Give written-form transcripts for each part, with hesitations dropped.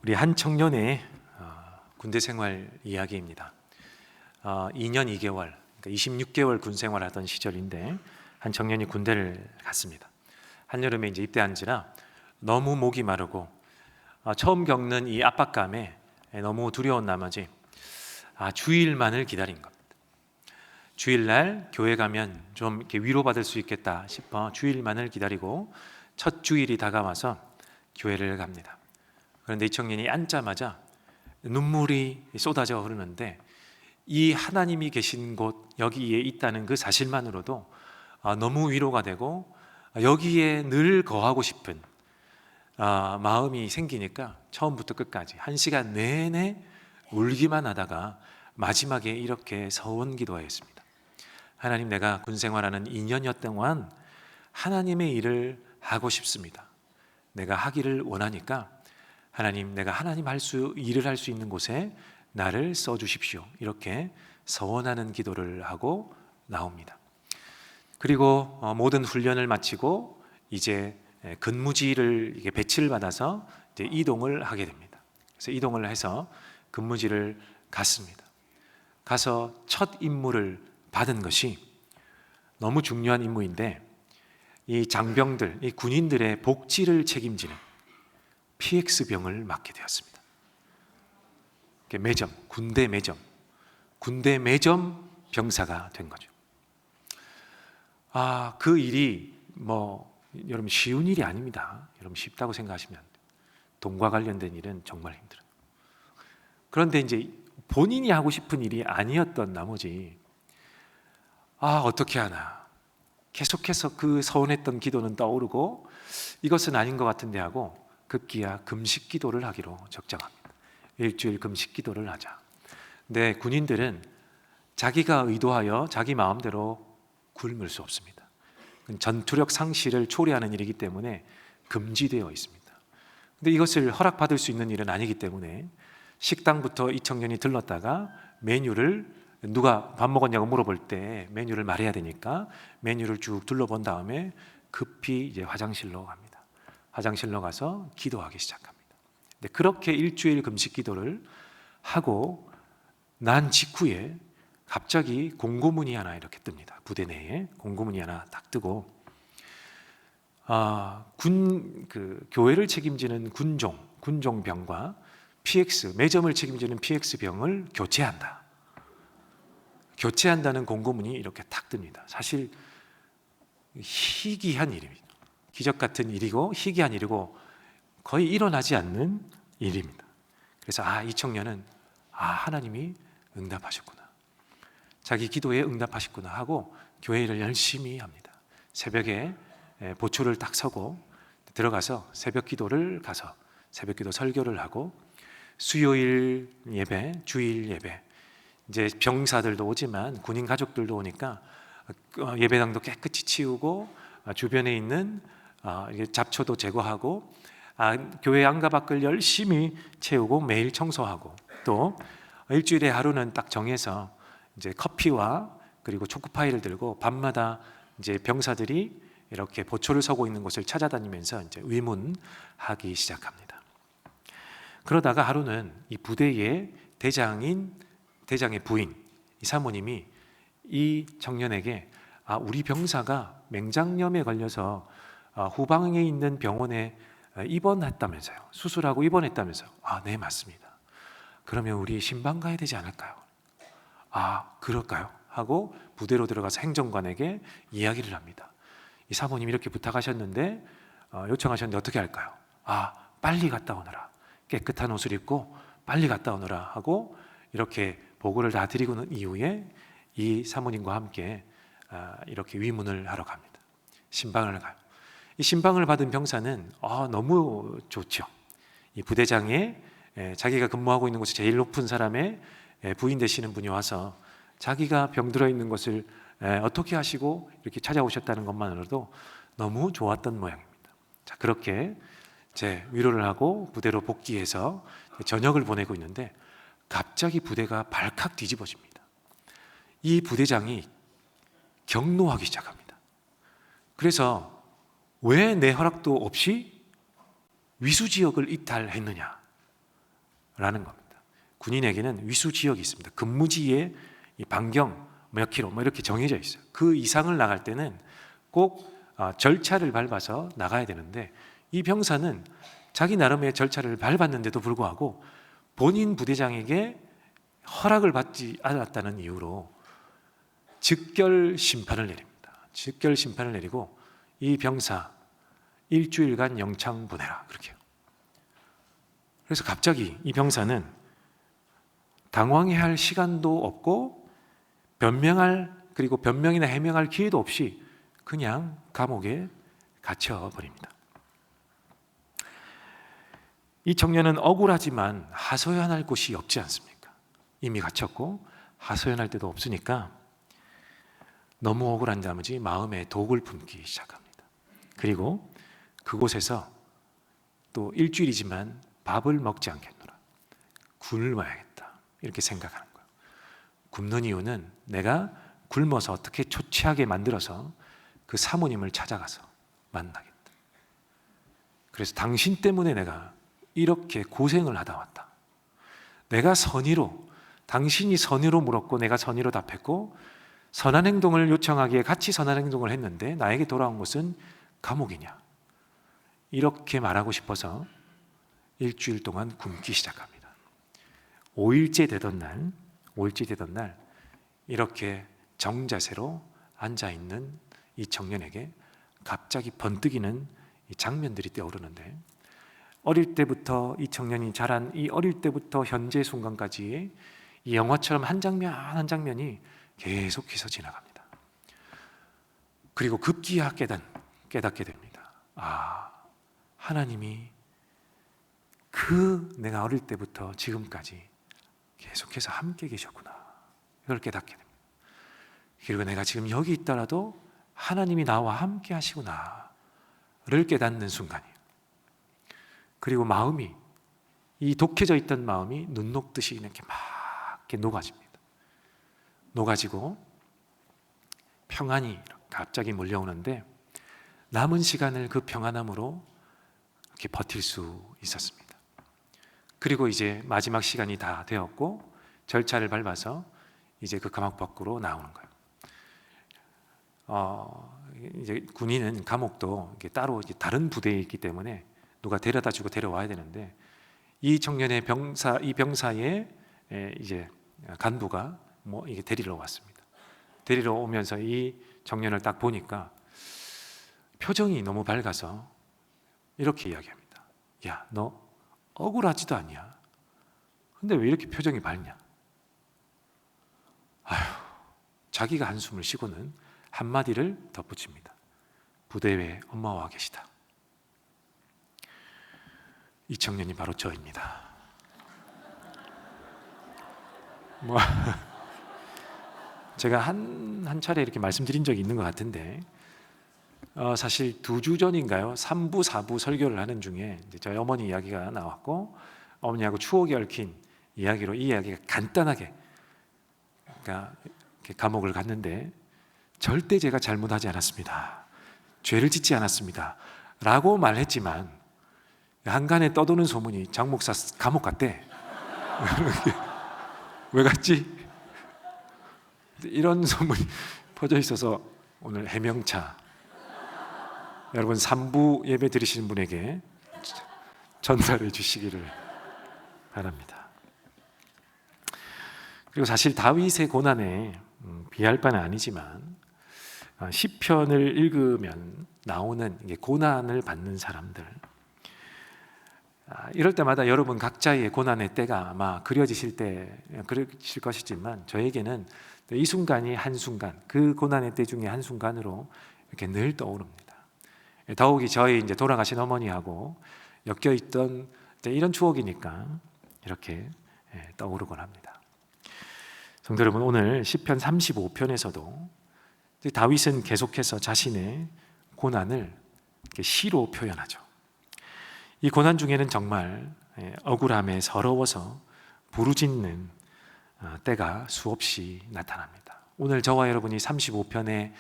우리 한 청년의 군대 생활 이야기입니다. 2년 2개월, 그러니까 26개월 군 생활하던 시절인데 한 청년이 군대를 갔습니다. 한여름에 이제 입대한지라 너무 목이 마르고 처음 겪는 이 압박감에 너무 두려운 나머지 주일만을 기다린 겁니다. 주일날 교회 가면 좀 이렇게 위로받을 수 있겠다 싶어 주일만을 기다리고 첫 주일이 다가와서 교회를 갑니다. 그런데 이 청년이 앉자마자 눈물이 쏟아져 흐르는데 이 하나님이 계신 곳 여기에 있다는 그 사실만으로도 너무 위로가 되고 여기에 늘 거하고 싶은 마음이 생기니까 처음부터 끝까지 1시간 내내 울기만 하다가 마지막에 이렇게 서원 기도하였습니다. 하나님, 내가 군 생활하는 2년여 동안 하나님의 일을 하고 싶습니다. 내가 하기를 원하니까 하나님, 내가 하나님 일을 할 수 있는 곳에 나를 써주십시오. 이렇게 서원하는 기도를 하고 나옵니다. 그리고 모든 훈련을 마치고 이제 근무지를 배치를 받아서 이제 이동을 하게 됩니다. 그래서 이동을 해서 근무지를 갔습니다. 가서 첫 임무를 받은 것이 너무 중요한 임무인데 이 장병들, 이 군인들의 복지를 책임지는 PX병을 맡게 되었습니다. 매점, 군대 매점 병사가 된 거죠. 그 일이 여러분 쉬운 일이 아닙니다. 여러분 쉽다고 생각하시면 안 돼요. 돈과 관련된 일은 정말 힘들어요. 그런데 이제 본인이 하고 싶은 일이 아니었던 나머지 어떻게 하나 계속해서 그 서운했던 기도는 떠오르고 이것은 아닌 것 같은데 하고 급기야 금식 기도를 하기로 적정합니다. 일주일 금식 기도를 하자. 근데 군인들은 자기가 의도하여 자기 마음대로 굶을 수 없습니다. 전투력 상실을 초래하는 일이기 때문에 금지되어 있습니다. 근데 이것을 허락받을 수 있는 일은 아니기 때문에 식당부터 이 청년이 들렀다가 메뉴를 누가 밥 먹었냐고 물어볼 때 메뉴를 말해야 되니까 메뉴를 쭉 둘러본 다음에 급히 이제 화장실로 갑니다. 화장실로 가서 기도하기 시작합니다. 근데 그렇게 일주일 금식 기도를 하고 난 직후에 갑자기 공고문이 하나 이렇게 뜹니다. 부대 내에 공고문이 하나 딱 뜨고 교회를 책임지는 군종병과 매점을 책임지는 PX병을 교체한다는 공고문이 이렇게 탁 뜹니다. 사실 희귀한 일입니다. 기적 같은 일이고 희귀한 일이고 거의 일어나지 않는 일입니다. 그래서 이 청년은 하나님이 응답하셨구나, 자기 기도에 응답하셨구나 하고 교회를 열심히 합니다. 새벽에 보초를 딱 서고 들어가서 새벽 기도 설교를 하고 수요일 예배, 주일 예배, 이제 병사들도 오지만 군인 가족들도 오니까 예배당도 깨끗이 치우고 주변에 있는 잡초도 제거하고 교회 안과 밖을 열심히 채우고 매일 청소하고 또 일주일에 하루는 딱 정해서 이제 커피와 그리고 초코파이를 들고 밤마다 이제 병사들이 이렇게 보초를 서고 있는 곳을 찾아다니면서 이제 의문하기 시작합니다. 그러다가 하루는 이 부대의 대장의 부인, 이 사모님이 이 청년에게 우리 병사가 맹장염에 걸려서 후방에 있는 병원에 입원했다면서요. 수술하고 입원했다면서요. 네, 맞습니다. 그러면 우리 신방 가야 되지 않을까요? 그럴까요? 하고 부대로 들어가서 행정관에게 이야기를 합니다. 이 사모님이 이렇게 부탁하셨는데 요청하셨는데 어떻게 할까요? 빨리 갔다 오너라. 깨끗한 옷을 입고 빨리 갔다 오너라 하고 이렇게 보고를 다 드리고 난 이후에 이 사모님과 함께 이렇게 위문을 하러 갑니다. 신방을 가요. 이 신방을 받은 병사는 너무 좋죠. 이 부대장의 자기가 근무하고 있는 곳이 제일 높은 사람의 부인 되시는 분이 와서 자기가 병들어 있는 것을 어떻게 하시고 이렇게 찾아오셨다는 것만으로도 너무 좋았던 모양입니다. 자, 그렇게 위로를 하고 부대로 복귀해서 저녁을 보내고 있는데 갑자기 부대가 발칵 뒤집어집니다. 이 부대장이 경노하기 시작합니다. 그래서 왜 내 허락도 없이 위수 지역을 이탈했느냐? 겁니다. 군인에게는 위수 지역이 있습니다. 근무지에 이 반경 몇 킬로 이렇게 정해져 있어요. 그 이상을 나갈 때는 꼭 절차를 밟아서 나가야 되는데, 이 병사는 자기 나름의 절차를 밟았는데도 불구하고 본인 부대장에게 허락을 받지 않았다는 이유로 즉결 심판을 내립니다. 즉결 심판을 내리고 이 병사 일주일간 영창 보내라, 그렇게 해요. 그래서 갑자기 이 병사는 당황해야 할 시간도 없고 그리고 변명이나 해명할 기회도 없이 그냥 감옥에 갇혀버립니다. 이 청년은 억울하지만 하소연할 곳이 없지 않습니까? 이미 갇혔고 하소연할 데도 없으니까 너무 억울한 나머지 마음에 독을 품기 시작합니다. 그리고 그곳에서 또 일주일이지만 밥을 먹지 않겠노라, 굶어야겠다, 이렇게 생각하는 거예요. 굶는 이유는 내가 굶어서 어떻게 초췌하게 만들어서 그 사모님을 찾아가서 만나겠다. 그래서 당신 때문에 내가 이렇게 고생을 하다 왔다. 내가 선의로, 당신이 선의로 물었고 내가 선의로 답했고 선한 행동을 요청하기에 같이 선한 행동을 했는데 나에게 돌아온 것은 감옥이냐, 이렇게 말하고 싶어서 일주일 동안 굶기 시작합니다. 5일째 되던 날 이렇게 정자세로 앉아있는 이 청년에게 갑자기 번뜩이는 이 장면들이 떠오르는데, 어릴 때부터 이 청년이 자란 이 어릴 때부터 현재 순간까지의 이 영화처럼 한 장면 한 장면이 계속해서 지나갑니다. 그리고 급기야 깨닫게 됩니다. 하나님이 내가 어릴 때부터 지금까지 계속해서 함께 계셨구나, 이걸 깨닫게 됩니다. 그리고 내가 지금 여기 있더라도 하나님이 나와 함께 하시구나를 깨닫는 순간이에요. 그리고 이 독해져 있던 마음이 눈 녹듯이 이렇게 녹아집니다. 녹아지고 평안이 갑자기 몰려오는데 남은 시간을 그 평안함으로 이렇게 버틸 수 있었습니다. 그리고 이제 마지막 시간이 다 되었고 절차를 밟아서 이제 그 감옥 밖으로 나오는 거예요. 이제 군인은 감옥도 이게 따로 이제 다른 부대에 있기 때문에 누가 데려다주고 데려와야 되는데, 이 청년의 이 병사의 이제 간부가 이게 데리러 왔습니다. 데리러 오면서 이 청년을 딱 보니까 표정이 너무 밝아서 이렇게 이야기합니다. 야, 너 억울하지도 않냐? 근데 왜 이렇게 표정이 밝냐? 자기가 한숨을 쉬고는 한마디를 덧붙입니다. 부대 외에 엄마와 계시다. 이 청년이 바로 저입니다. 제가 한 차례 이렇게 말씀드린 적이 있는 것 같은데, 사실 2주 전인가요? 3부, 4부 설교를 하는 중에 이제 저희 어머니 이야기가 나왔고 어머니하고 추억이 얽힌 이야기로 이 이야기가 간단하게, 그러니까 감옥을 갔는데 절대 제가 잘못하지 않았습니다, 죄를 짓지 않았습니다 라고 말했지만 한간에 떠도는 소문이 장 목사 감옥 갔대. 왜 갔지? 이런 소문이 퍼져 있어서 오늘 해명차, 여러분 3부 예배 드리시는 분에게 전달해 주시기를 바랍니다. 그리고 사실 다윗의 고난에 비할 바는 아니지만 시편을 읽으면 나오는 고난을 받는 사람들, 이럴 때마다 여러분 각자의 고난의 때가 아마 그려지실 것이지만 저에게는 이 순간이 한순간, 그 고난의 때 중에 한순간으로 이렇게 늘 떠오릅니다. 더욱이 저희 이제 돌아가신 어머니하고 엮여있던 이런 추억이니까 이렇게 떠오르곤 합니다. 성도 여러분, 오늘 시편 35편에서도 다윗은 계속해서 자신의 고난을 시로 표현하죠. 이 고난 중에는 정말 억울함에 서러워서 부르짖는 때가 수없이 나타납니다. 오늘 저와 여러분이 35편의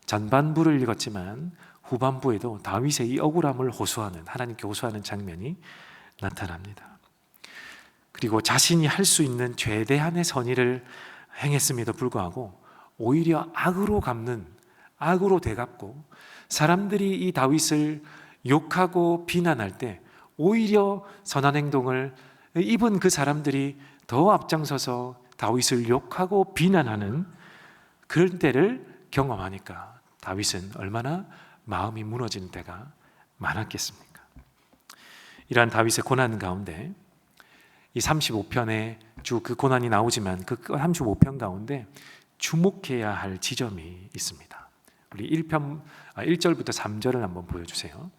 전반부를 읽었지만 후반부에도 다윗의 이 억울함을 하나님께 호소하는 장면이 나타납니다. 그리고 자신이 할 수 있는 최대한의 선의를 행했음에도 불구하고 오히려 악으로 되갚고, 사람들이 이 다윗을 욕하고 비난할 때 오히려 선한 행동을 입은 그 사람들이 더 앞장서서 다윗을 욕하고 비난하는 그런 때를 경험하니까 다윗은 얼마나 마음이 무너지는 때가 많았겠습니까? 이러한 다윗의 고난 가운데 이 35편에 쭉 그 고난이 나오지만 그 35편 가운데 주목해야 할 지점이 있습니다. 우리 1절부터 3절을 한번 보여주세요.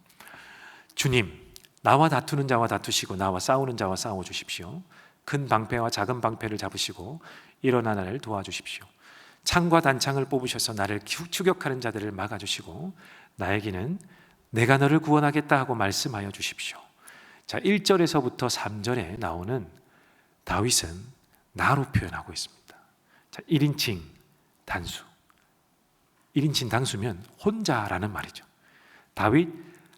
주님, 나와 다투는 자와 다투시고 나와 싸우는 자와 싸워 주십시오. 큰 방패와 작은 방패를 잡으시고 일어나 나를 도와주십시오. 창과 단창을 뽑으셔서 나를 추격하는 자들을 막아주시고 나에게는 내가 너를 구원하겠다 하고 말씀하여 주십시오. 자, 1절에서부터 3절에 나오는 다윗은 나로 표현하고 있습니다. 자, 1인칭 단수. 1인칭 단수면 혼자라는 말이죠. 다윗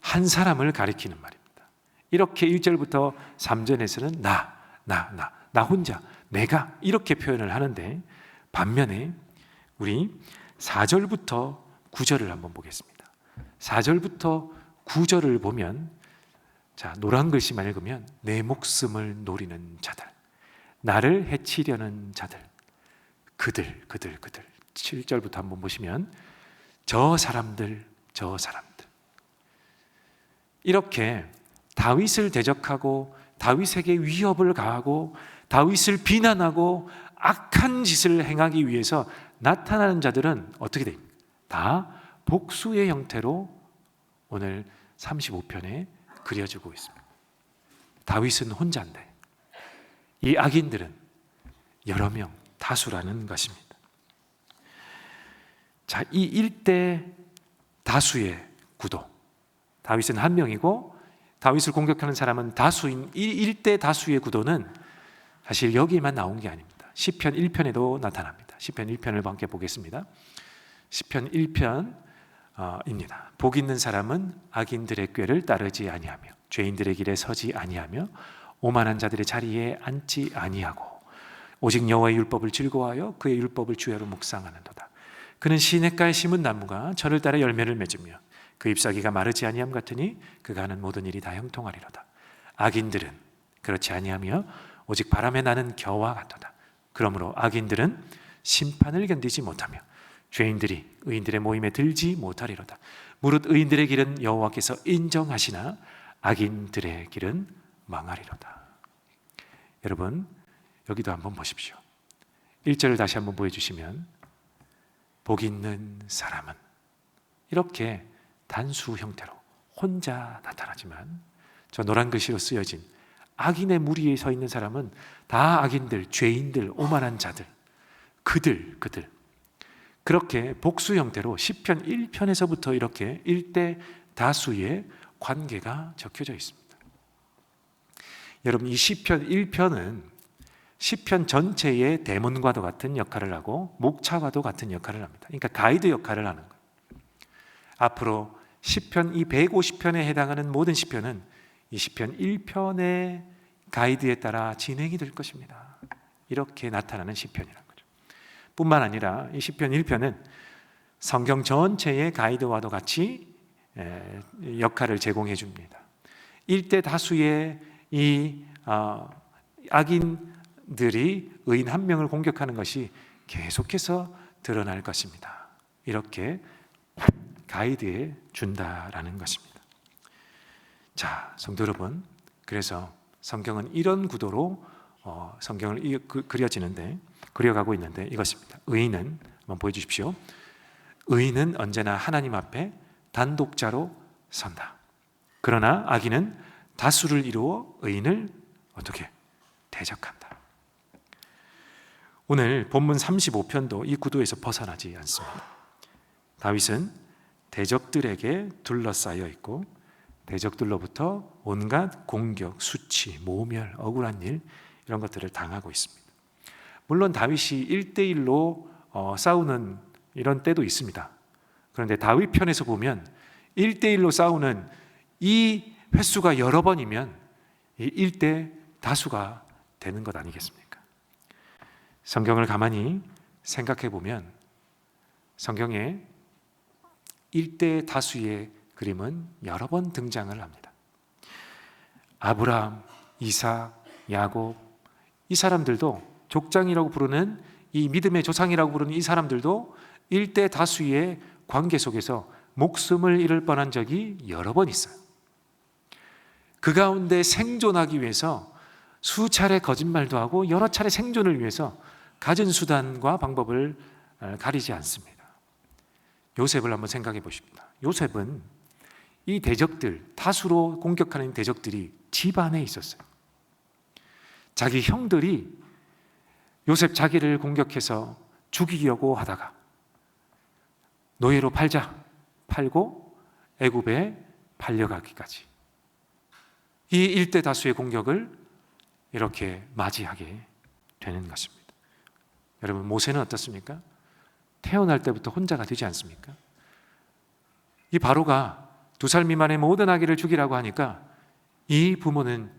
한 사람을 가리키는 말입니다. 이렇게 1절부터 3절에서는 나 혼자, 내가 이렇게 표현을 하는데, 반면에 우리 4절부터 9절을 한번 보겠습니다. 4절부터 9절을 보면, 자, 노란 글씨만 읽으면 내 목숨을 노리는 자들, 나를 해치려는 자들, 그들 7절부터 한번 보시면 저 사람들 이렇게 다윗을 대적하고 다윗에게 위협을 가하고 다윗을 비난하고 악한 짓을 행하기 위해서 나타나는 자들은 어떻게 됩니까? 다 복수의 형태로 오늘 35편에 그려지고 있습니다. 다윗은 혼자인데 이 악인들은 여러 명, 다수라는 것입니다. 자, 이 일대 다수의 구도, 다윗은 한 명이고 다윗을 공격하는 사람은 다수인 이 일대 다수의 구도는 사실 여기에만 나온 게 아닙니다. 시편 1편에도 나타납니다. 시편 1편을 함께 보겠습니다. 시편 1편입니다. 복 있는 사람은 악인들의 꾀를 따르지 아니하며 죄인들의 길에 서지 아니하며 오만한 자들의 자리에 앉지 아니하고 오직 여호와의 율법을 즐거워하여 그의 율법을 주야로 묵상하는도다. 그는 시냇가에 심은 나무가 철을 따라 열매를 맺으며 그 잎사귀가 마르지 아니함 같으니 그가 하는 모든 일이 다 형통하리로다. 악인들은 그렇지 아니하며 오직 바람에 나는 겨와 같도다. 그러므로 악인들은 심판을 견디지 못하며 죄인들이 의인들의 모임에 들지 못하리로다. 무릇 의인들의 길은 여호와께서 인정하시나 악인들의 길은 망하리로다. 여러분, 여기도 한번 보십시오. 1절을 다시 한번 보여주시면 복 있는 사람은 이렇게 단수 형태로 혼자 나타나지만 저 노란 글씨로 쓰여진 악인의 무리에 서 있는 사람은 다 악인들, 죄인들, 오만한 자들, 그들 그렇게 복수 형태로 시편 1편에서부터 이렇게 일대 다수의 관계가 적혀져 있습니다. 여러분, 이 시편 1편은 시편 전체의 대문과도 같은 역할을 하고 목차와도 같은 역할을 합니다. 그러니까 가이드 역할을 하는 거예요. 앞으로 시편 이 150편에 해당하는 모든 시편은 이 시편 1편의 가이드에 따라 진행이 될 것입니다. 이렇게 나타나는 시편이라는 거죠. 뿐만 아니라 이 시편 1편은 성경 전체의 가이드와도 같이 역할을 제공해 줍니다. 일대 다수의 이 악인들이 의인 한 명을 공격하는 것이 계속해서 드러날 것입니다. 이렇게 가이드해 준다라는 것입니다. 자, 성도 여러분, 그래서 성경은 이런 구도로 성경을 그려가고 있는데 이것입니다. 의인은 한번 보여주십시오. 의인은 언제나 하나님 앞에 단독자로 선다. 그러나 악인은 다수를 이루어 의인을 어떻게 대적한다. 오늘 본문 35편도 이 구도에서 벗어나지 않습니다. 다윗은 대적들에게 둘러싸여 있고 대적들로부터 온갖 공격, 수치, 모멸, 억울한 일 이런 것들을 당하고 있습니다. 물론 다윗이 1대1로 싸우는 이런 때도 있습니다. 그런데 다윗 편에서 보면 1대1로 싸우는 이 횟수가 여러 번이면 이 1대 다수가 되는 것 아니겠습니까? 성경을 가만히 생각해 보면 성경에 일대 다수의 그림은 여러 번 등장을 합니다. 아브라함, 이삭, 야곱, 이 사람들도 족장이라고 부르는 이 믿음의 조상이라고 부르는 이 사람들도 일대 다수의 관계 속에서 목숨을 잃을 뻔한 적이 여러 번 있어요. 그 가운데 생존하기 위해서 수차례 거짓말도 하고 여러 차례 생존을 위해서 가진 수단과 방법을 가리지 않습니다. 요셉을 한번 생각해 보십니다. 요셉은 이 대적들, 다수로 공격하는 대적들이 집 안에 있었어요. 자기 형들이 요셉 자기를 공격해서 죽이려고 하다가 노예로 팔고 애굽에 팔려가기까지 이 일대 다수의 공격을 이렇게 맞이하게 되는 것입니다. 여러분, 모세는 어떻습니까? 태어날 때부터 혼자가 되지 않습니까? 이 바로가 2살 미만의 모든 아기를 죽이라고 하니까 이 부모는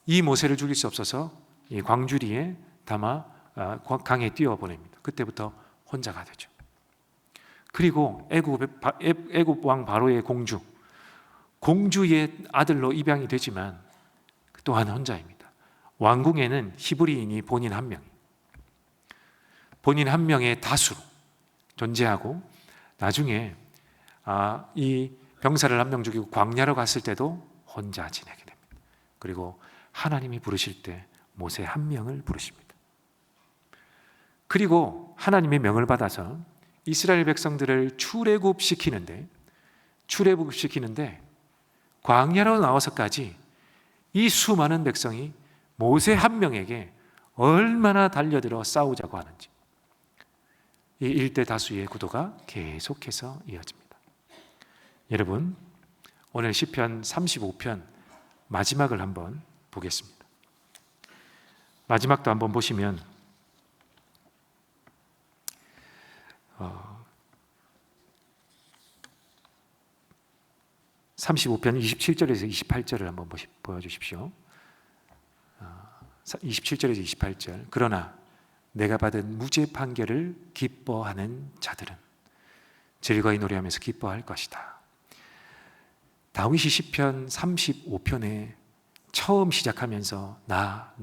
이 모세를 죽일 수 없어서 이 광주리에 담아 강에 띄워보냅니다. 그때부터 혼자가 되죠. 그리고 애굽 왕 바로의 공주의 아들로 입양이 되지만 또한 혼자입니다. 왕궁에는 히브리인이 본인 한 명의 다수로 존재하고 나중에 이 병사를 한 명 죽이고 광야로 갔을 때도 혼자 지내게 됩니다. 그리고 하나님이 부르실 때 모세 한 명을 부르십니다. 그리고 하나님의 명을 받아서 이스라엘 백성들을 출애굽시키는데 광야로 나와서까지 이 수많은 백성이 모세 한 명에게 얼마나 달려들어 싸우자고 하는지 이 일대 다수의 구도가 계속해서 이어집니다. 여러분, 오늘 시편 35편 마지막을 한번 보겠습니다. 마지막도 한번 보시면 35편 27절에서 28절을 한번 보여주십시오. 27절에서 28절. 그러나 내가 받은 무죄 판결을 기뻐하는 자들은 즐거이 노래하면서 기뻐할 것이다. 다윗이 시편 35편에 처음 시작하면서 나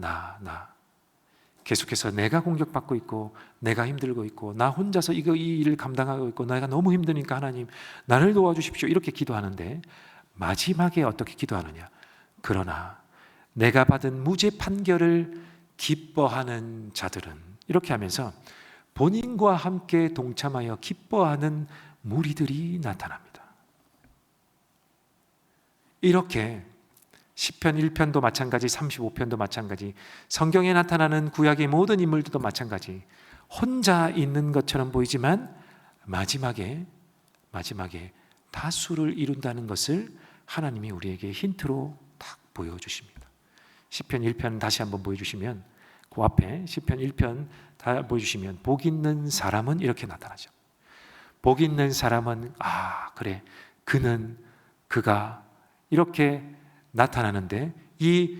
계속해서 내가 공격받고 있고 내가 힘들고 있고 나 혼자서 이 일을 감당하고 있고 내가 너무 힘드니까 하나님 나를 도와주십시오 이렇게 기도하는데 마지막에 어떻게 기도하느냐? 그러나 내가 받은 무죄 판결을 기뻐하는 자들은 이렇게 하면서 본인과 함께 동참하여 기뻐하는 무리들이 나타납니다. 이렇게 시편 1편도 마찬가지, 35편도 마찬가지, 성경에 나타나는 구약의 모든 인물들도 마찬가지, 혼자 있는 것처럼 보이지만 마지막에 다수를 이룬다는 것을 하나님이 우리에게 힌트로 딱 보여주십니다. 시편 1편 다시 한번 보여주시면 그 앞에 시편 1편 다 보여주시면 복 있는 사람은 이렇게 나타나죠. 복 있는 사람은 그래 그가 이렇게 나타나는데 이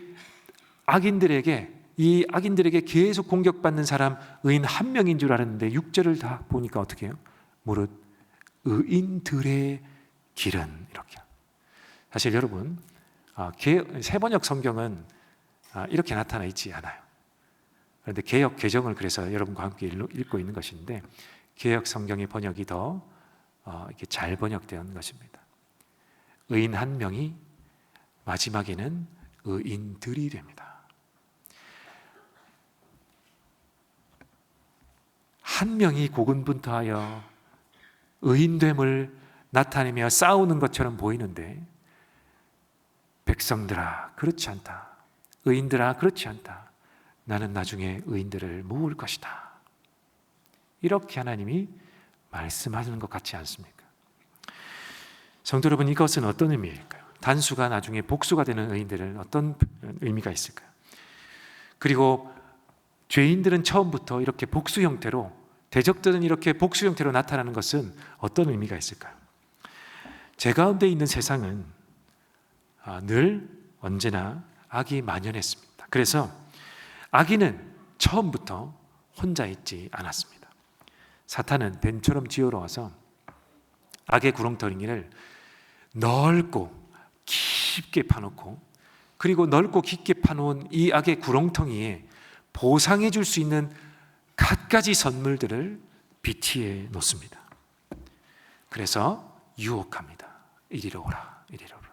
악인들에게 계속 공격받는 사람 의인 한 명인 줄 알았는데 6절을 다 보니까 어떻게 해요? 무릇 의인들의 길은 이렇게. 사실 여러분 세번역 성경은 이렇게 나타나 있지 않아요. 그런데 개역 개정을 그래서 여러분과 함께 읽고 있는 것인데 개역 성경의 번역이 더 이렇게 잘 번역된 것입니다. 의인 한 명이 마지막에는 의인들이 됩니다. 한 명이 고군분투하여 의인됨을 나타내며 싸우는 것처럼 보이는데 백성들아 그렇지 않다. 의인들아 그렇지 않다. 나는 나중에 의인들을 모을 것이다. 이렇게 하나님이 말씀하시는 것 같지 않습니까? 성도 여러분, 이것은 어떤 의미일까요? 단수가 나중에 복수가 되는 의인들은 어떤 의미가 있을까요? 그리고 죄인들은 처음부터 이렇게 복수 형태로, 대적들은 이렇게 복수 형태로 나타나는 것은 어떤 의미가 있을까요? 제 가운데 있는 세상은 늘 언제나 악이 만연했습니다. 그래서 악인은 처음부터 혼자 있지 않았습니다. 사탄은 뱀처럼 기어러와서 악의 구렁텅이를 넓고 깊게 파놓고, 그리고 넓고 깊게 파놓은 이 악의 구렁텅이에 보상해 줄 수 있는 갖가지 선물들을 비치해 놓습니다. 그래서 유혹합니다. 이리로 오라, 이리로 오라.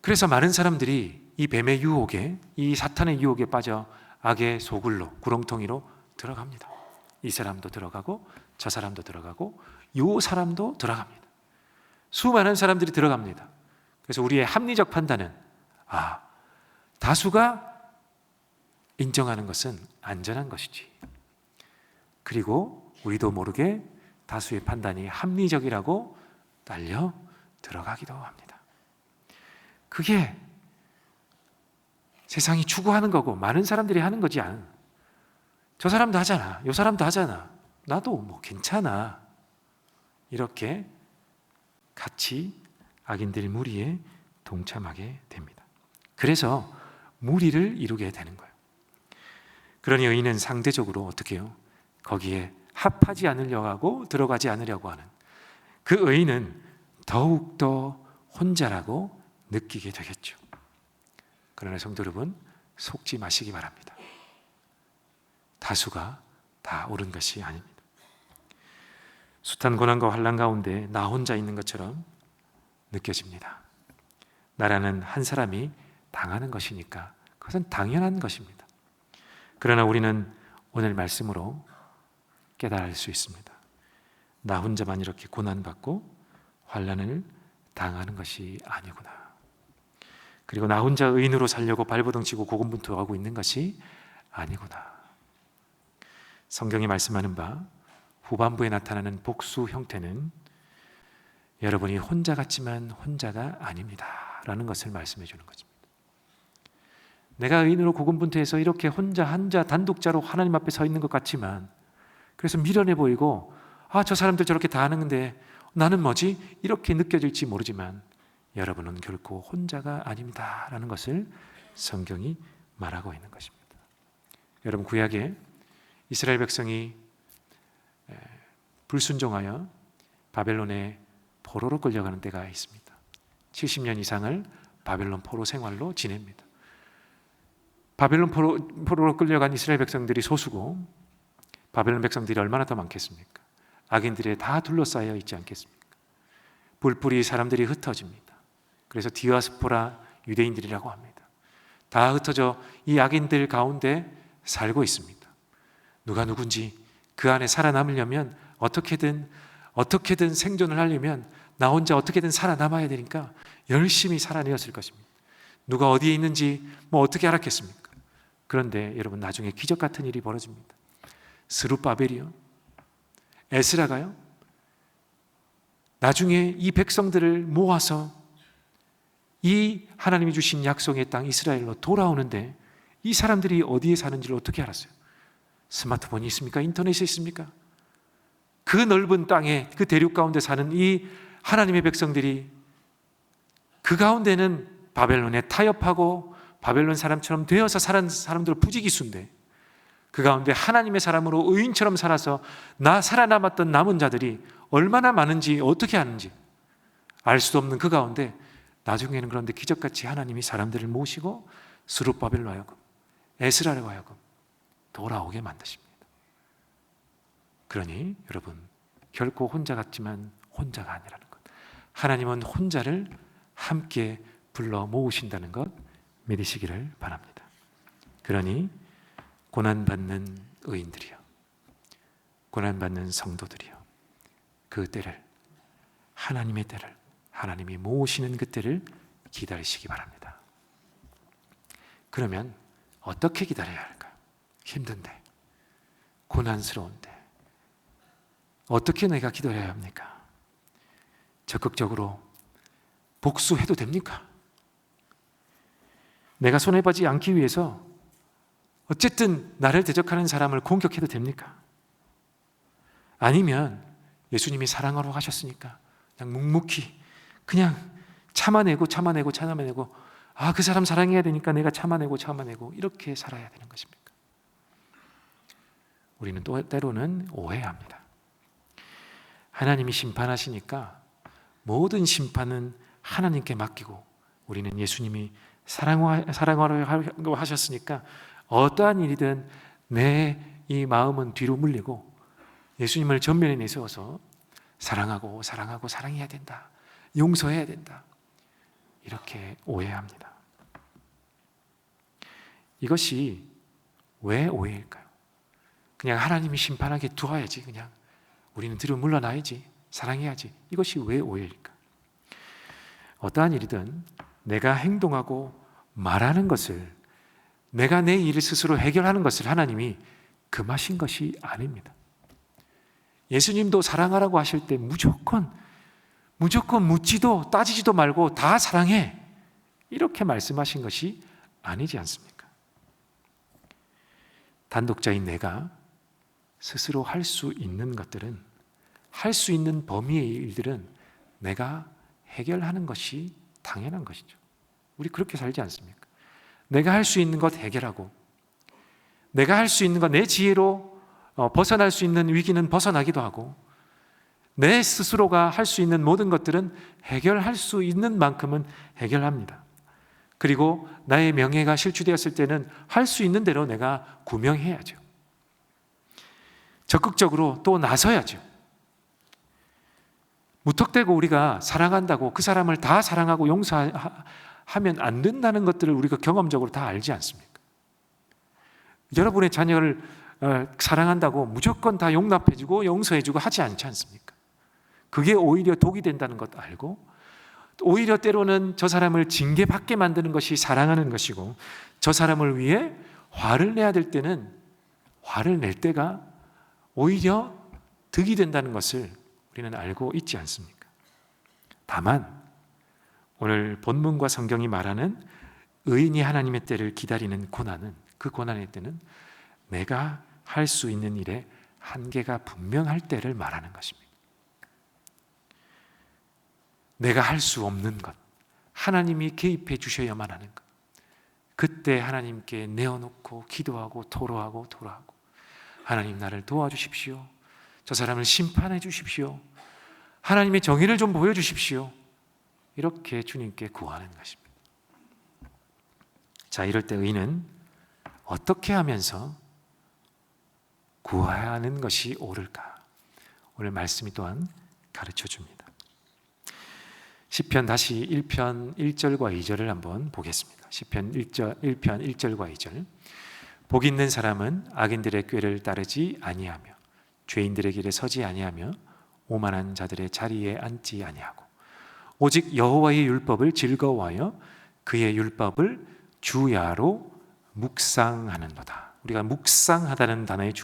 그래서 많은 사람들이 이 뱀의 유혹에, 이 사탄의 유혹에 빠져 악의 소굴로, 구렁텅이로 들어갑니다. 이 사람도 들어가고 저 사람도 들어가고 요 사람도 들어갑니다. 수많은 사람들이 들어갑니다. 그래서 우리의 합리적 판단은 다수가 인정하는 것은 안전한 것이지. 그리고 우리도 모르게 다수의 판단이 합리적이라고 딸려 들어가기도 합니다. 그게 세상이 추구하는 거고 많은 사람들이 하는 거지. 저 사람도 하잖아, 요 사람도 하잖아, 나도 뭐 괜찮아, 이렇게 같이 악인들 무리에 동참하게 됩니다. 그래서 무리를 이루게 되는 거예요. 그러니 의인은 상대적으로 어떻게 해요? 거기에 합하지 않으려고 하고 들어가지 않으려고 하는 그 의인은 더욱더 혼자라고 느끼게 되겠죠. 그러나 성도 여러분, 속지 마시기 바랍니다. 다수가 다 옳은 것이 아닙니다. 숱한 고난과 환난 가운데 나 혼자 있는 것처럼 느껴집니다. 나라는 한 사람이 당하는 것이니까 그것은 당연한 것입니다. 그러나 우리는 오늘 말씀으로 깨달을 수 있습니다. 나 혼자만 이렇게 고난받고 환난을 당하는 것이 아니구나. 그리고 나 혼자 의인으로 살려고 발버둥치고 고군분투하고 있는 것이 아니구나. 성경이 말씀하는 바 후반부에 나타나는 복수 형태는 여러분이 혼자 같지만 혼자가 아닙니다 라는 것을 말씀해 주는 것입니다. 내가 의인으로 고군분투해서 이렇게 혼자 단독자로 하나님 앞에 서 있는 것 같지만, 그래서 미련해 보이고 저 사람들 저렇게 다 하는데 나는 뭐지? 이렇게 느껴질지 모르지만 여러분은 결코 혼자가 아닙니다 라는 것을 성경이 말하고 있는 것입니다. 여러분, 구약에 이스라엘 백성이 불순종하여 바벨론의 포로로 끌려가는 때가 있습니다. 70년 이상을 바벨론 포로 생활로 지냅니다. 바벨론 포로로 끌려간 이스라엘 백성들이 소수고 바벨론 백성들이 얼마나 더 많겠습니까? 악인들에 다 둘러싸여 있지 않겠습니까? 불불이 사람들이 흩어집니다. 그래서 디아스포라 유대인들이라고 합니다. 다 흩어져 이 악인들 가운데 살고 있습니다. 누가 누군지 그 안에 살아남으려면 어떻게든 생존을 하려면 나 혼자 어떻게든 살아남아야 되니까 열심히 살아내었을 것입니다. 누가 어디에 있는지 어떻게 알았겠습니까? 그런데 여러분, 나중에 기적 같은 일이 벌어집니다. 스룹바벨이요, 에스라가요, 나중에 이 백성들을 모아서 이 하나님이 주신 약속의 땅 이스라엘로 돌아오는데 이 사람들이 어디에 사는지를 어떻게 알았어요? 스마트폰이 있습니까? 인터넷이 있습니까? 그 넓은 땅에, 그 대륙 가운데 사는 이 하나님의 백성들이, 그 가운데는 바벨론에 타협하고 바벨론 사람처럼 되어서 사는 사람들 부지기수인데, 그 가운데 하나님의 사람으로 의인처럼 살아서 나 살아남았던 남은 자들이 얼마나 많은지 어떻게 아는지 알 수도 없는 그 가운데 나중에는 그런데 기적같이 하나님이 사람들을 모시고 스룹바벨로 하여금, 에스라로 하여금 돌아오게 만드십니다. 그러니 여러분, 결코 혼자 같지만 혼자가 아니라는 것, 하나님은 혼자를 함께 불러 모으신다는 것 믿으시기를 바랍니다. 그러니 고난받는 의인들이요, 고난받는 성도들이요, 그 때를, 하나님의 때를, 하나님이 모으시는 그 때를 기다리시기 바랍니다. 그러면 어떻게 기다려야 할까요? 힘든데, 고난스러운데 어떻게 내가 기다려야 합니까? 적극적으로 복수해도 됩니까? 내가 손해보지 않기 위해서 어쨌든 나를 대적하는 사람을 공격해도 됩니까? 아니면 예수님이 사랑하러 가셨으니까 그냥 묵묵히 그냥 참아내고 그 사람 사랑해야 되니까 내가 참아내고 이렇게 살아야 되는 것입니까? 우리는 또 때로는 오해합니다. 하나님이 심판하시니까 모든 심판은 하나님께 맡기고, 우리는 예수님이 사랑하라고 하셨으니까 어떠한 일이든 내 이 마음은 뒤로 물리고 예수님을 전면에 내세워서 사랑하고 사랑해야 된다, 용서해야 된다, 이렇게 오해합니다. 이것이 왜 오해일까요? 그냥 하나님이 심판하게 두어야지, 그냥 우리는 뒤로 물러나야지, 사랑해야지, 이것이 왜 오해일까? 어떠한 일이든 내가 행동하고 말하는 것을, 내가 내 일을 스스로 해결하는 것을 하나님이 금하신 것이 아닙니다. 예수님도 사랑하라고 하실 때 무조건 묻지도 따지지도 말고 다 사랑해, 이렇게 말씀하신 것이 아니지 않습니까? 단독자인 내가 스스로 할 수 있는 것들은, 할 수 있는 범위의 일들은 내가 해결하는 것이 당연한 것이죠. 우리 그렇게 살지 않습니까? 내가 할 수 있는 것 해결하고, 내가 할 수 있는 것, 내 지혜로 벗어날 수 있는 위기는 벗어나기도 하고, 내 스스로가 할 수 있는 모든 것들은 해결할 수 있는 만큼은 해결합니다. 그리고 나의 명예가 실추되었을 때는 할 수 있는 대로 내가 구명해야죠. 적극적으로 또 나서야죠. 무턱대고 우리가 사랑한다고 그 사람을 다 사랑하고 용서하면 안 된다는 것들을 우리가 경험적으로 다 알지 않습니까? 여러분의 자녀를 사랑한다고 무조건 다 용납해주고 용서해주고 하지 않지 않습니까? 그게 오히려 독이 된다는 것도 알고, 오히려 때로는 저 사람을 징계받게 만드는 것이 사랑하는 것이고, 저 사람을 위해 화를 내야 될 때는 화를 낼 때가 오히려 득이 된다는 것을 우리는 알고 있지 않습니까? 다만 오늘 본문과 성경이 말하는 의인이 하나님의 때를 기다리는 고난은, 그 고난의 때는 내가 할 수 있는 일에 한계가 분명할 때를 말하는 것입니다. 내가 할 수 없는 것, 하나님이 개입해 주셔야만 하는 것, 그때 하나님께 내어놓고 기도하고 토로하고 하나님 나를 도와주십시오, 저 사람을 심판해 주십시오, 하나님의 정의를 좀 보여주십시오, 이렇게 주님께 구하는 것입니다. 자, 이럴 때 의인은 어떻게 하면서 구하는 것이 옳을까? 오늘 말씀이 또한 가르쳐 줍니다. 시편 다시 1편 1절과 2절을 한번 보겠습니다. 시편 1편 1절과 2절. 복 있는 사람은 악인들의 꾀를 따르지 아니하며 죄인들의 길에 서지 아니하며 오만한 자들의 자리에 앉지 아니하고 오직 여호와의 율법을 즐거워하여 그의 율법을 주야로 묵상하는도다. 우리가 묵상하다는 단어의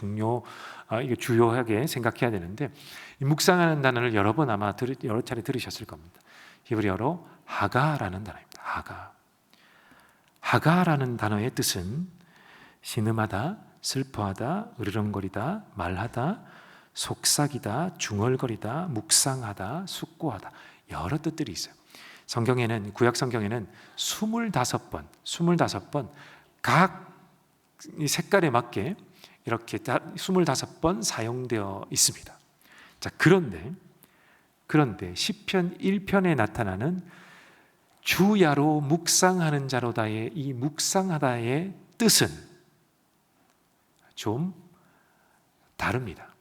이게 주요하게 생각해야 되는데, 이 묵상하는 단어를 여러 번 아마 여러 차례 들으셨을 겁니다. 히브리어로 하가라는 단어입니다. 하가라는 단어의 뜻은 신음하다, 슬퍼하다, 으르렁거리다, 말하다, 속삭이다, 중얼거리다, 묵상하다, 숙고하다, 여러 뜻들이 있어요. 성경에는, 구약 성경에는 25번 각 색깔에 맞게 이렇게 25번 사용되어 있습니다. 자, 그런데 시편 1편에 나타나는 주야로 묵상하는 자로다의 이 묵상하다의 뜻은 좀 다릅니다.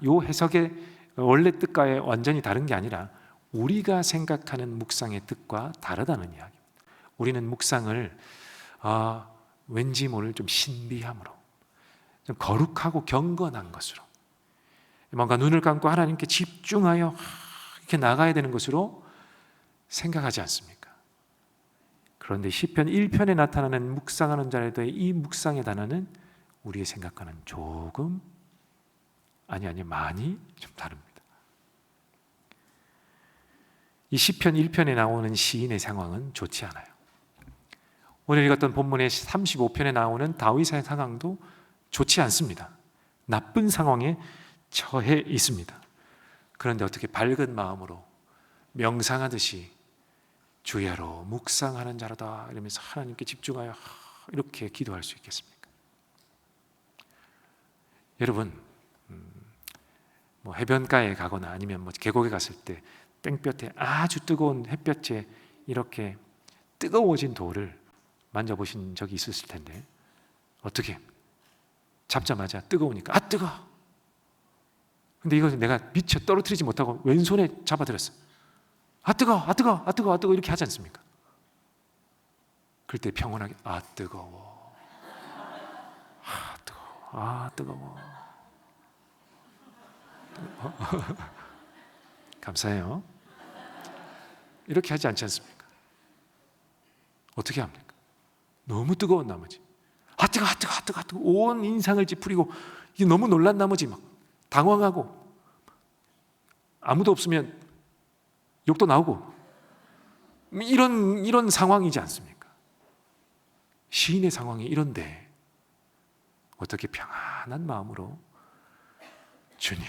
이 해석의 원래 뜻과의 완전히 다른 게 아니라 우리가 생각하는 묵상의 뜻과 다르다는 이야기입니다. 우리는 묵상을 왠지 모를 좀 신비함으로, 좀 거룩하고 경건한 것으로, 뭔가 눈을 감고 하나님께 집중하여 이렇게 나가야 되는 것으로 생각하지 않습니까? 그런데 시편 1편에 나타나는 묵상하는 자로의 이 묵상의 단어는 우리의 생각과는 조금 많이 좀 다릅니다. 이 시편 1편에 나오는 시인의 상황은 좋지 않아요. 오늘 읽었던 본문의 35편에 나오는 다윗의 상황도 좋지 않습니다. 나쁜 상황에 처해 있습니다. 그런데 어떻게 밝은 마음으로 명상하듯이 주야로 묵상하는 자로다 이러면서 하나님께 집중하여 이렇게 기도할 수 있겠습니까? 여러분, 뭐 해변가에 가거나 아니면 뭐 계곡에 갔을 때 땡볕에 아주 뜨거운 햇볕에 이렇게 뜨거워진 돌을 만져보신 적이 있었을 텐데 어떻게 잡자마자 뜨거우니까 아 뜨거. 근데 이걸 내가 미처 떨어뜨리지 못하고 왼손에 잡아들였어. 아 뜨거, 아 뜨거, 아 뜨거, 아 뜨거 이렇게 하지 않습니까? 그럴 때 평온하게 아 뜨거워, 아 뜨거워, 아 뜨거워. 감사해요. 이렇게 하지 않지 않습니까? 어떻게 합니까? 너무 뜨거운 나머지 아 뜨거, 아 뜨거, 아 뜨거, 아 뜨거 온 인상을 찌푸리고 이게 너무 놀란 나머지 막 당황하고 아무도 없으면 욕도 나오고 이런 상황이지 않습니까? 시인의 상황이 이런데 어떻게 평안한 마음으로 주님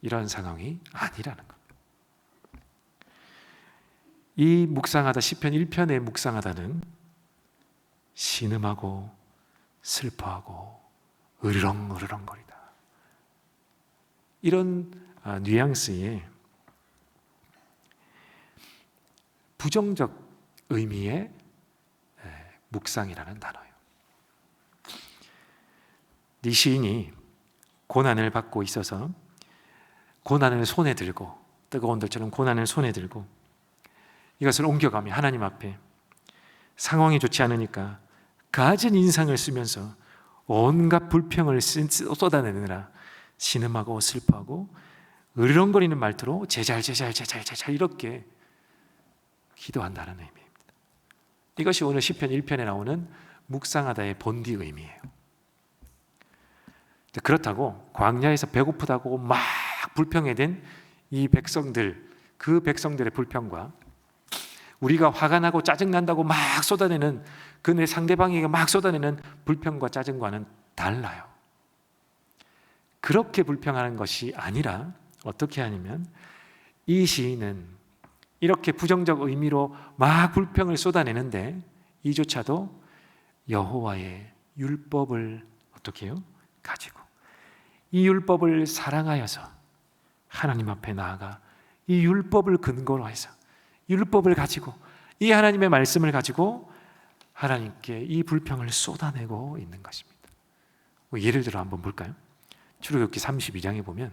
이런 상황이 아니라는 겁니다. 이 묵상하다 시편 1편에 묵상하다는 신음하고 슬퍼하고 으르렁으르렁거리다 이런 뉘앙스의 부정적 의미의 묵상이라는 단어예요. 이 시인이 고난을 받고 있어서 고난을 손에 들고 뜨거운 돌처럼 고난을 손에 들고 이것을 옮겨가며 하나님 앞에 상황이 좋지 않으니까 갖은 인상을 쓰면서 온갖 불평을 쏟아내느라 신음하고 슬퍼하고 으르렁거리는 말투로 제잘 이렇게 기도한다는 의미입니다. 이것이 오늘 시편 1편에 나오는 묵상하다의 본디 의미예요. 그렇다고 광야에서 배고프다고 막 불평해댄 이 백성들, 그 백성들의 불평과 우리가 화가 나고 짜증난다고 막 쏟아내는 그 내 상대방에게 막 쏟아내는 불평과 짜증과는 달라요. 그렇게 불평하는 것이 아니라 어떻게 하냐면 이 시인은 이렇게 부정적 의미로 막 불평을 쏟아내는데 이조차도 여호와의 율법을 어떻게 해요? 가지고 이 율법을 사랑하여서 하나님 앞에 나아가 이 율법을 근거로 해서 율법을 가지고 이 하나님의 말씀을 가지고 하나님께 이 불평을 쏟아내고 있는 것입니다. 예를 들어 한번 볼까요? 출애굽기 32장에 보면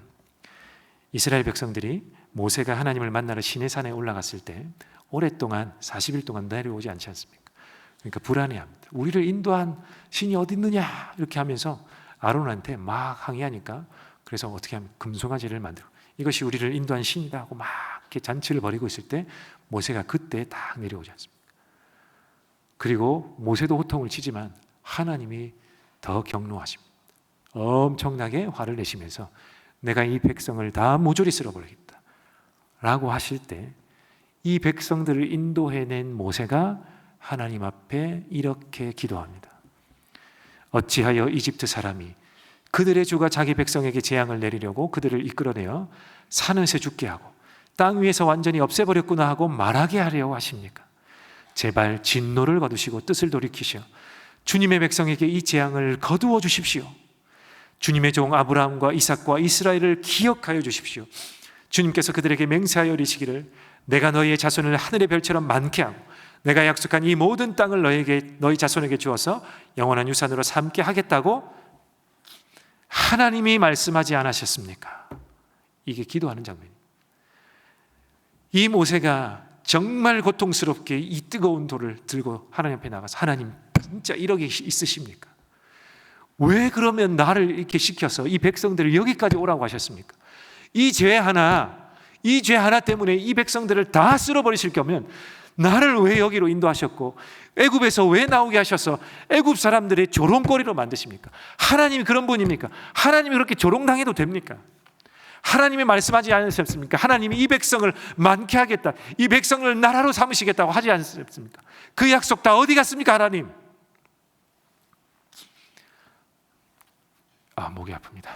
이스라엘 백성들이 모세가 하나님을 만나러 시내산에 올라갔을 때 오랫동안 40일 동안 내려오지 않지 않습니까? 그러니까 불안해합니다. 우리를 인도한 신이 어디 있느냐 이렇게 하면서 아론한테 막 항의하니까 그래서 어떻게 하면 금송아지를 만들고 이것이 우리를 인도한 신이다 하고 막 이렇게 잔치를 벌이고 있을 때 모세가 그때 딱 내려오지 않습니까? 그리고 모세도 호통을 치지만 하나님이 더 경노하십니다. 엄청나게 화를 내시면서 내가 이 백성을 다 모조리 쓸어버리겠다 라고 하실 때 이 백성들을 인도해낸 모세가 하나님 앞에 이렇게 기도합니다. 어찌하여 이집트 사람이 그들의 주가 자기 백성에게 재앙을 내리려고 그들을 이끌어내어 사는새 죽게 하고 땅 위에서 완전히 없애버렸구나 하고 말하게 하려고 하십니까? 제발 진노를 거두시고 뜻을 돌이키시어 주님의 백성에게 이 재앙을 거두어 주십시오. 주님의 종 아브라함과 이삭과 이스라엘을 기억하여 주십시오. 주님께서 그들에게 맹세하여 이르시기를 내가 너희의 자손을 하늘의 별처럼 많게 하고 내가 약속한 이 모든 땅을 너희 자손에게 주어서 영원한 유산으로 삼게 하겠다고 하나님이 말씀하지 않으셨습니까? 이게 기도하는 장면입니다. 이 모세가 정말 고통스럽게 이 뜨거운 돌을 들고 하나님 앞에 나가서 하나님 진짜 이러게 있으십니까? 왜 그러면 나를 이렇게 시켜서 이 백성들을 여기까지 오라고 하셨습니까? 이 죄 하나 때문에 이 백성들을 다 쓸어버리실 거면 나를 왜 여기로 인도하셨고 애굽에서 왜 나오게 하셔서 애굽 사람들의 조롱거리로 만드십니까? 하나님이 그런 분입니까? 하나님이 그렇게 조롱당해도 됩니까? 하나님이 말씀하지 않으셨습니까? 하나님이 이 백성을 많게 하겠다, 이 백성을 나라로 삼으시겠다고 하지 않습니까? 그 약속 다 어디 갔습니까? 하나님. 목이 아픕니다.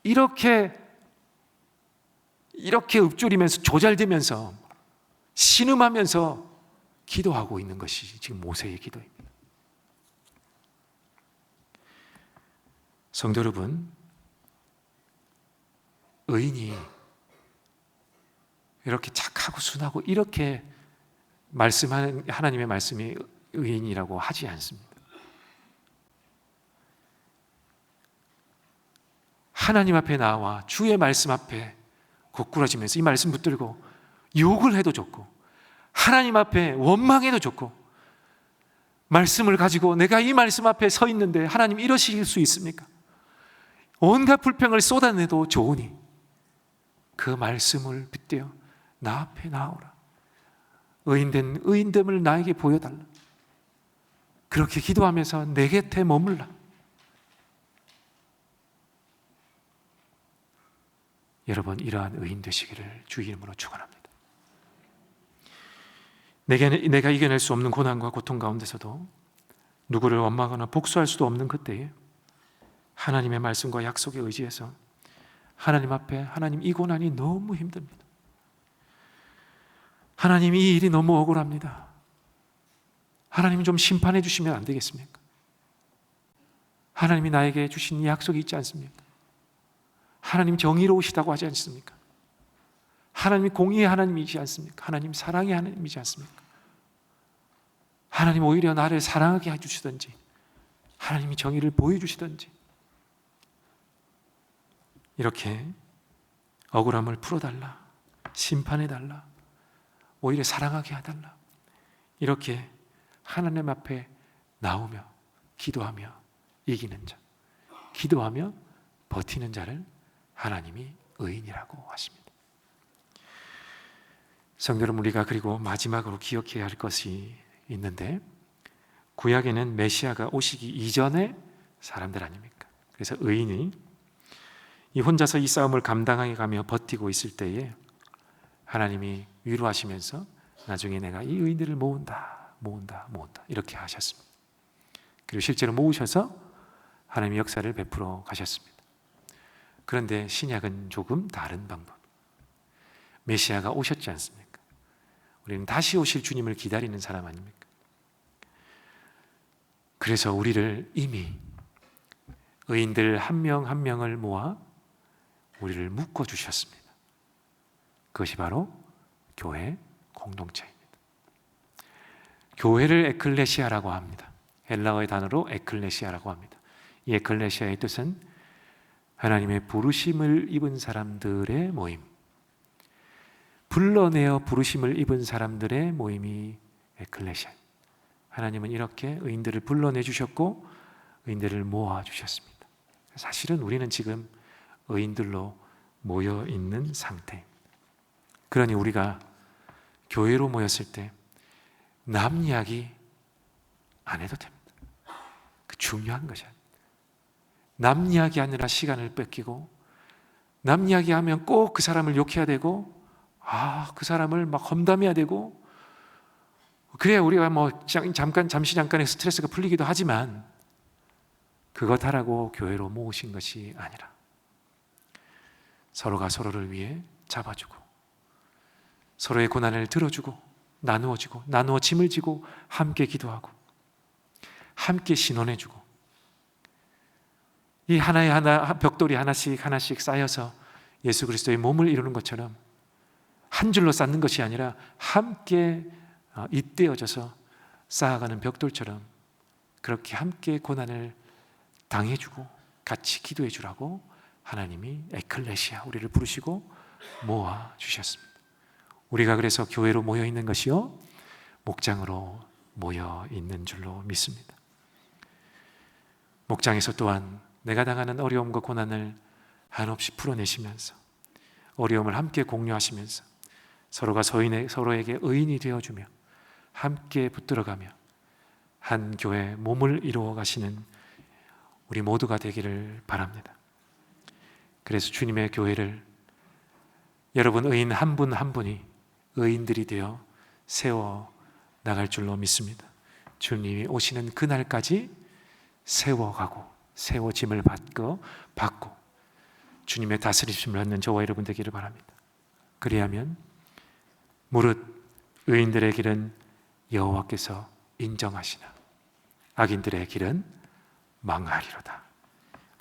이렇게 이렇게 읊조리면서 조잘대면서 신음하면서 기도하고 있는 것이 지금 모세의 기도입니다. 성도 여러분, 의인이 이렇게 착하고 순하고 이렇게 말씀하는 하나님의 말씀이 의인이라고 하지 않습니다. 하나님 앞에 나와 주의 말씀 앞에 고꾸라지면서 이 말씀 붙들고 욕을 해도 좋고 하나님 앞에 원망해도 좋고, 말씀을 가지고 내가 이 말씀 앞에 서 있는데 하나님 이러실 수 있습니까? 온갖 불평을 쏟아내도 좋으니 그 말씀을 빗대어 나 앞에 나오라. 의인된 의인됨을 나에게 보여달라. 그렇게 기도하면서 내 곁에 머물라. 여러분, 이러한 의인 되시기를 주 이름으로 축원합니다. 내가 이겨낼 수 없는 고난과 고통 가운데서도 누구를 원망하거나 복수할 수도 없는 그때에 하나님의 말씀과 약속에 의지해서 하나님 앞에, 하나님 이 고난이 너무 힘듭니다. 하나님 이 일이 너무 억울합니다. 하나님 좀 심판해 주시면 안 되겠습니까? 하나님이 나에게 주신 약속이 있지 않습니까? 하나님 정의로우시다고 하지 않습니까? 하나님이 공의의 하나님이지 않습니까? 하나님 사랑의 하나님이지 않습니까? 하나님 오히려 나를 사랑하게 해주시든지 하나님이 정의를 보여주시든지 이렇게 억울함을 풀어달라, 심판해달라, 오히려 사랑하게 해달라, 이렇게 하나님 앞에 나오며 기도하며 이기는 자, 기도하며 버티는 자를 하나님이 의인이라고 하십니다. 성도 여러분, 우리가 그리고 마지막으로 기억해야 할 것이 있는데, 구약에는 메시아가 오시기 이전의 사람들 아닙니까? 그래서 의인이 이 혼자서 이 싸움을 감당하게 가며 버티고 있을 때에 하나님이 위로하시면서 나중에 내가 이 의인들을 모은다 이렇게 하셨습니다. 그리고 실제로 모으셔서 하나님의 역사를 베풀어 가셨습니다. 그런데 신약은 조금 다른 방법. 메시아가 오셨지 않습니까? 우리는 다시 오실 주님을 기다리는 사람 아닙니까? 그래서 우리를 이미 의인들 한 명 한 명을 모아 우리를 묶어 주셨습니다. 그것이 바로 교회 공동체입니다. 교회를 에클레시아라고 합니다. 헬라어의 단어로 에클레시아라고 합니다. 이 에클레시아의 뜻은 하나님의 부르심을 입은 사람들의 모임, 불러내어 부르심을 입은 사람들의 모임이 에클레시아. 하나님은 이렇게 의인들을 불러내 주셨고 의인들을 모아 주셨습니다. 사실은 우리는 지금 의인들로 모여 있는 상태입니다. 그러니 우리가 교회로 모였을 때 남 이야기 안 해도 됩니다. 그 중요한 것이야. 남 이야기 하느라 시간을 뺏기고, 남 이야기하면 꼭 그 사람을 욕해야 되고, 그 사람을 막 험담해야 되고, 그래야 우리가 잠시 잠깐의 스트레스가 풀리기도 하지만, 그것 하라고 교회로 모으신 것이 아니라 서로가 서로를 위해 잡아주고, 서로의 고난을 들어주고, 나누어주고, 나누어 짐을 지고, 함께 기도하고, 함께 신원해주고, 이 하나의 벽돌이 하나씩 쌓여서 예수 그리스도의 몸을 이루는 것처럼 한 줄로 쌓는 것이 아니라 함께 잇대어져서 쌓아가는 벽돌처럼 그렇게 함께 고난을 당해주고 같이 기도해 주라고 하나님이 에클레시아, 우리를 부르시고 모아 주셨습니다. 우리가 그래서 교회로 모여 있는 것이요, 목장으로 모여 있는 줄로 믿습니다. 목장에서 또한 내가 당하는 어려움과 고난을 한없이 풀어내시면서 어려움을 함께 공유하시면서 서로가 서로에게 의인이 되어주며 함께 붙들어가며 한 교회 몸을 이루어 가시는 우리 모두가 되기를 바랍니다. 그래서 주님의 교회를 여러분 의인 한 분 한 분이 의인들이 되어 세워 나갈 줄로 믿습니다. 주님이 오시는 그날까지 세워가고 세워짐을 받고 주님의 다스리심을 받는 저와 여러분 되기를 바랍니다. 그리하면 무릇 의인들의 길은 여호와께서 인정하시나 악인들의 길은 망하리로다.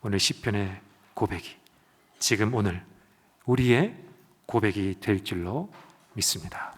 오늘 시편의 고백이 지금 오늘 우리의 고백이 될 줄로 믿습니다.